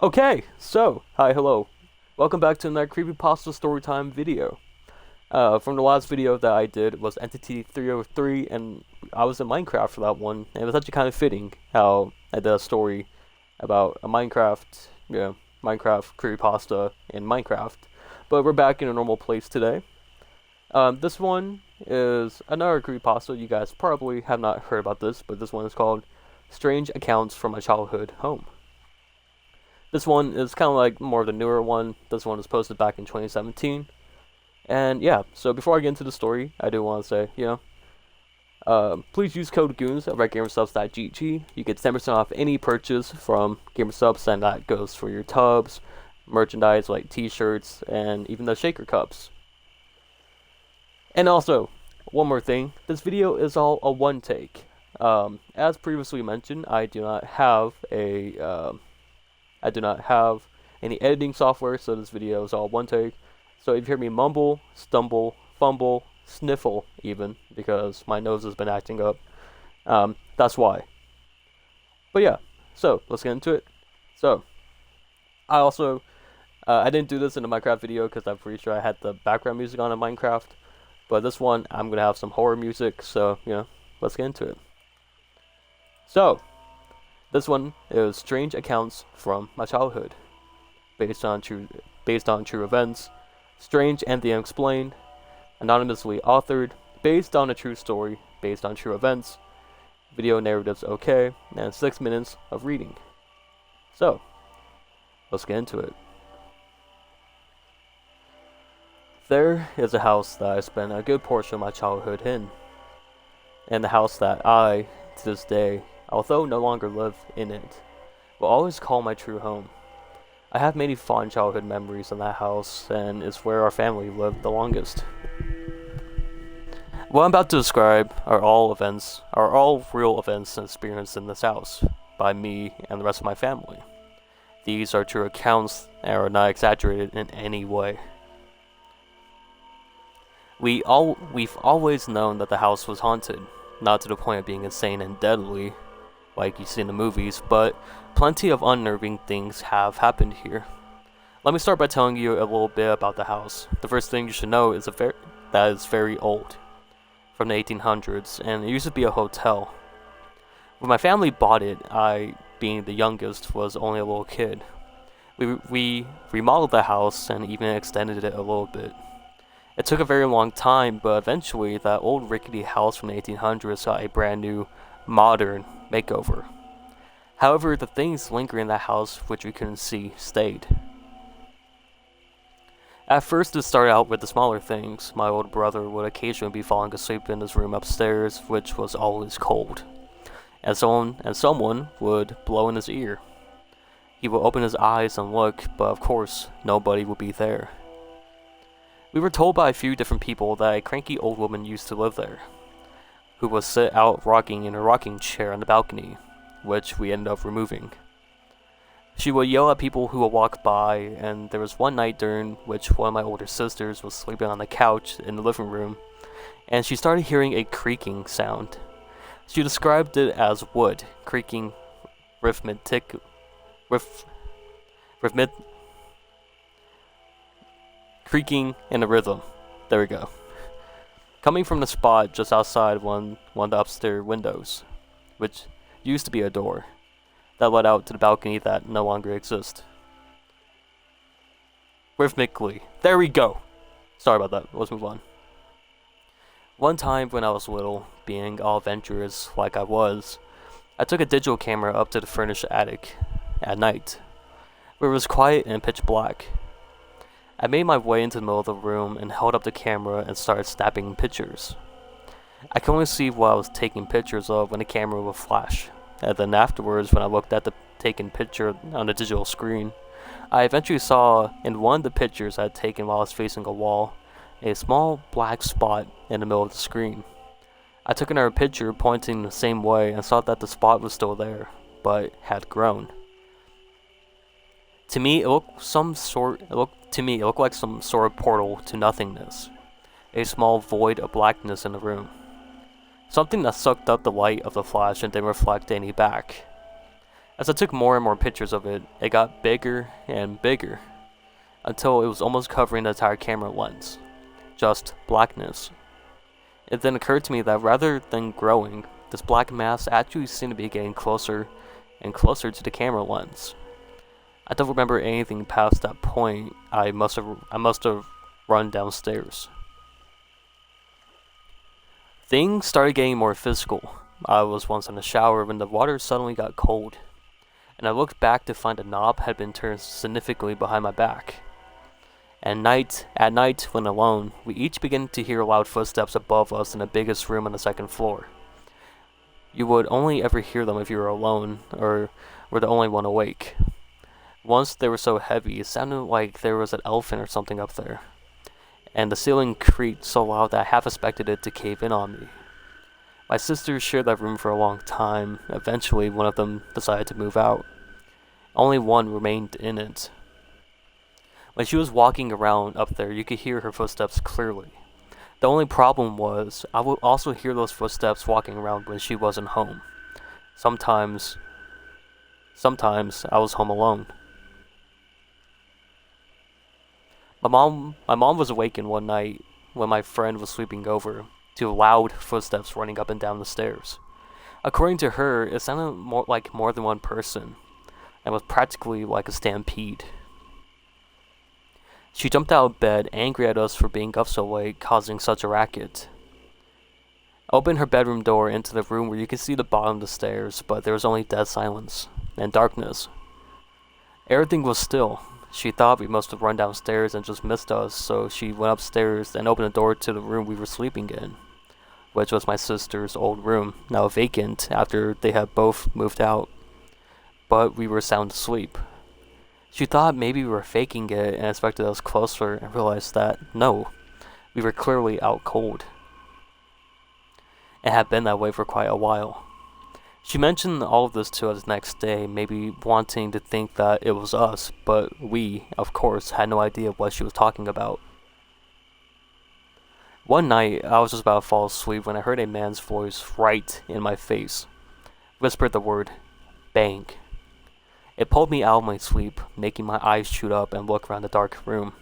Okay, so, hi, hello. Welcome back to another Creepypasta Storytime video. From the last video that I did was Entity 303, and I was in Minecraft for that one, and it was actually kind of fitting how I did a story about a Minecraft creepypasta in Minecraft. But we're back in a normal place today. This one is another creepypasta. You guys probably have not heard about this, but this one is called Strange Accounts from My Childhood Home. This one is kind of like more of the newer one. This one was posted back in 2017. And yeah, so before I get into the story, I do want to say, please use code GOONS at gamersubs.gg. You get 10% off any purchase from Gamersubs, and that goes for your tubs, merchandise like t-shirts, and even the shaker cups. And also, one more thing, this video is all a one take. As previously mentioned, I do not have any editing software, so this video is all one take. So if you hear me mumble, stumble, fumble, sniffle even, because my nose has been acting up, that's why. But yeah, so let's get into it. So, I didn't do this in a Minecraft video because I'm pretty sure I had the background music on in Minecraft. But this one, I'm going to have some horror music, so, let's get into it. So, this one is Strange Accounts from My Childhood, based on true events, strange and the unexplained, anonymously authored, based on a true story, based on true events, video narratives okay, and 6 minutes of reading. So, let's get into it. There is a house that I spent a good portion of my childhood in, and the house that I, to this day, although no longer live in it, will always call my true home. I have many fond childhood memories in that house, and it's where our family lived the longest. What I'm about to describe are all real events experienced in this house, by me and the rest of my family. These are true accounts and are not exaggerated in any way. We've always known that the house was haunted, not to the point of being insane and deadly, like you see in the movies, but plenty of unnerving things have happened here. Let me start by telling you a little bit about the house. The first thing you should know is that it's very old, from the 1800s, and it used to be a hotel. When my family bought it, I, being the youngest, was only a little kid. We remodeled the house and even extended it a little bit. It took a very long time, but eventually that old rickety house from the 1800s got a brand new, modern makeover. However, the things lingering in that house which we couldn't see stayed. At first it started out with the smaller things. My older brother would occasionally be falling asleep in his room upstairs, which was always cold. And someone would blow in his ear. He would open his eyes and look, but of course, nobody would be there. We were told by a few different people that a cranky old woman used to live there, who was sit out rocking in a rocking chair on the balcony, which we ended up removing. She would yell at people who would walk by, and there was one night during which one of my older sisters was sleeping on the couch in the living room, and she started hearing a creaking sound. She described it as wood creaking creaking in a rhythm. There we go. Coming from the spot just outside one of the upstairs windows, which used to be a door, that led out to the balcony that no longer exists. Rhythmically. There we go! Sorry about that, let's move on. One time when I was little, being all adventurous like I was, I took a digital camera up to the furnished attic at night, where it was quiet and pitch black. I made my way into the middle of the room and held up the camera and started snapping pictures. I could only see what I was taking pictures of when the camera would flash, and then afterwards when I looked at the taken picture on the digital screen, I eventually saw in one of the pictures I had taken while I was facing a wall, a small black spot in the middle of the screen. I took another picture pointing the same way and saw that the spot was still there, but had grown. To me, it looked like some sort of portal to nothingness, a small void of blackness in the room. Something that sucked up the light of the flash and didn't reflect any back. As I took more and more pictures of it, it got bigger and bigger, until it was almost covering the entire camera lens. Just blackness. It then occurred to me that rather than growing, this black mass actually seemed to be getting closer and closer to the camera lens. I don't remember anything past that point. I must have run downstairs. Things started getting more physical. I was once in the shower when the water suddenly got cold, and I looked back to find a knob had been turned significantly behind my back. At night, when alone, we each began to hear loud footsteps above us in the biggest room on the second floor. You would only ever hear them if you were alone, or were the only one awake. Once they were so heavy, it sounded like there was an elephant or something up there, and the ceiling creaked so loud that I half expected it to cave in on me. My sisters shared that room for a long time. Eventually, one of them decided to move out. Only one remained in it. When she was walking around up there, you could hear her footsteps clearly. The only problem was, I would also hear those footsteps walking around when she wasn't home. Sometimes I was home alone. My mom was awakened one night when my friend was sleeping over to loud footsteps running up and down the stairs. According to her, it sounded like more than one person, and was practically like a stampede. She jumped out of bed, angry at us for being up so late, causing such a racket. I opened her bedroom door into the room where you could see the bottom of the stairs, but there was only dead silence and darkness. Everything was still. She thought we must have run downstairs and just missed us, so she went upstairs and opened the door to the room we were sleeping in, which was my sister's old room, now vacant after they had both moved out. But we were sound asleep. She thought maybe we were faking it and expected us closer, and realized that, no, we were clearly out cold. It had been that way for quite a while. She mentioned all of this to us next day, maybe wanting to think that it was us, but we, of course, had no idea what she was talking about. One night, I was just about to fall asleep when I heard a man's voice right in my face, whispered the word, "bang." It pulled me out of my sleep, making my eyes shoot up and look around the dark room,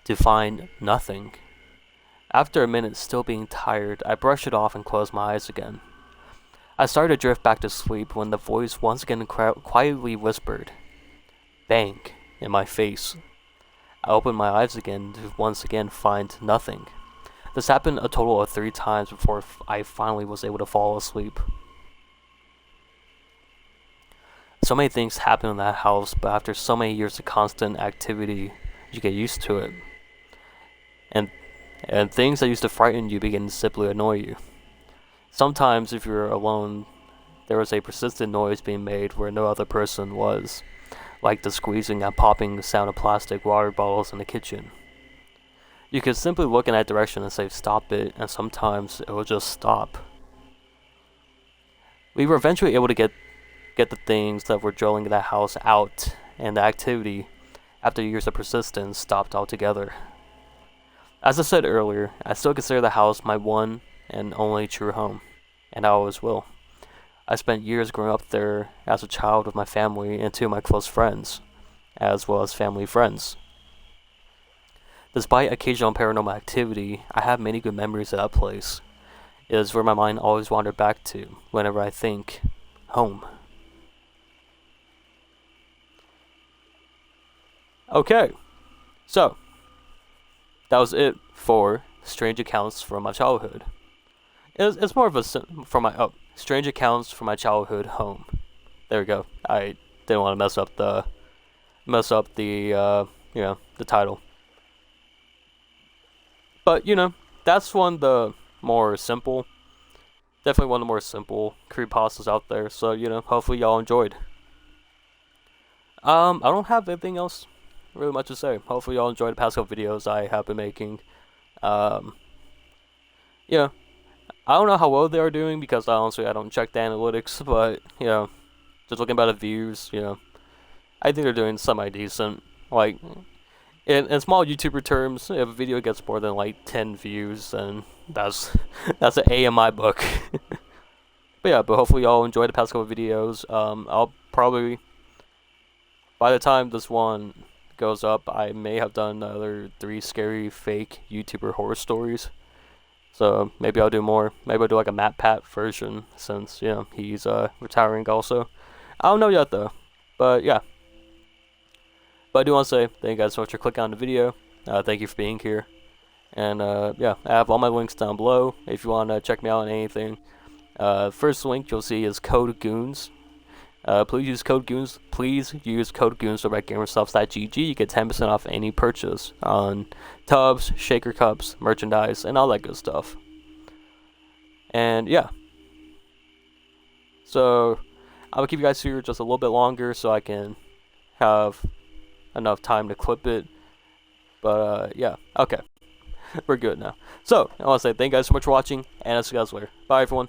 to find nothing. After a minute, still being tired, I brushed it off and closed my eyes again. I started to drift back to sleep when the voice once again quietly whispered, "bang," in my face. I opened my eyes again to once again find nothing. This happened a total of 3 times before I finally was able to fall asleep. So many things happen in that house, but after so many years of constant activity, you get used to it. And things that used to frighten you begin to simply annoy you. Sometimes, if you're alone, there was a persistent noise being made where no other person was, like the squeezing and popping sound of plastic water bottles in the kitchen. You could simply look in that direction and say, "stop it," and sometimes it would just stop. We were eventually able to get the things that were drilling that house out, and the activity, after years of persistence, stopped altogether. As I said earlier, I still consider the house my one and only true home, and I always will. I spent years growing up there as a child with my family and 2 of my close friends, as well as family friends. Despite occasional paranormal activity, I have many good memories of that place. It is where my mind always wandered back to whenever I think home. Okay, so that was it for strange accounts from my childhood. It's more of a strange accounts from my childhood home. There we go. I didn't want to mess up the the title. But that's one of the more simple, definitely one of the more simple creepypastas out there. So hopefully y'all enjoyed. I don't have anything else really much to say. Hopefully y'all enjoyed the past couple videos I have been making. Yeah, I don't know how well they are doing because honestly I don't check the analytics, but just looking at the views, I think they're doing semi-decent. Like in small YouTuber terms, if a video gets more than like 10 views, then that's an A in my book. But yeah, but hopefully y'all enjoyed the past couple videos. I'll probably, by the time this one goes up, I may have done another 3 scary fake YouTuber horror stories. So maybe I'll do more. Maybe I'll do like a Matt Pat version, since he's retiring also. I don't know yet though. But yeah. But I do want to say thank you guys so much for clicking on the video. Thank you for being here. And yeah, I have all my links down below if you want to check me out on anything. First link you'll see is code GOONS. Please use code GOONS. Please use code GOONS over at gamerstuffs.gg. You get 10% off any purchase on tubs, shaker cups, merchandise, and all that good stuff. And yeah. So I'm gonna keep you guys here just a little bit longer so I can have enough time to clip it. But yeah, okay. We're good now. So I want to say thank you guys so much for watching, and I'll see you guys later. Bye everyone.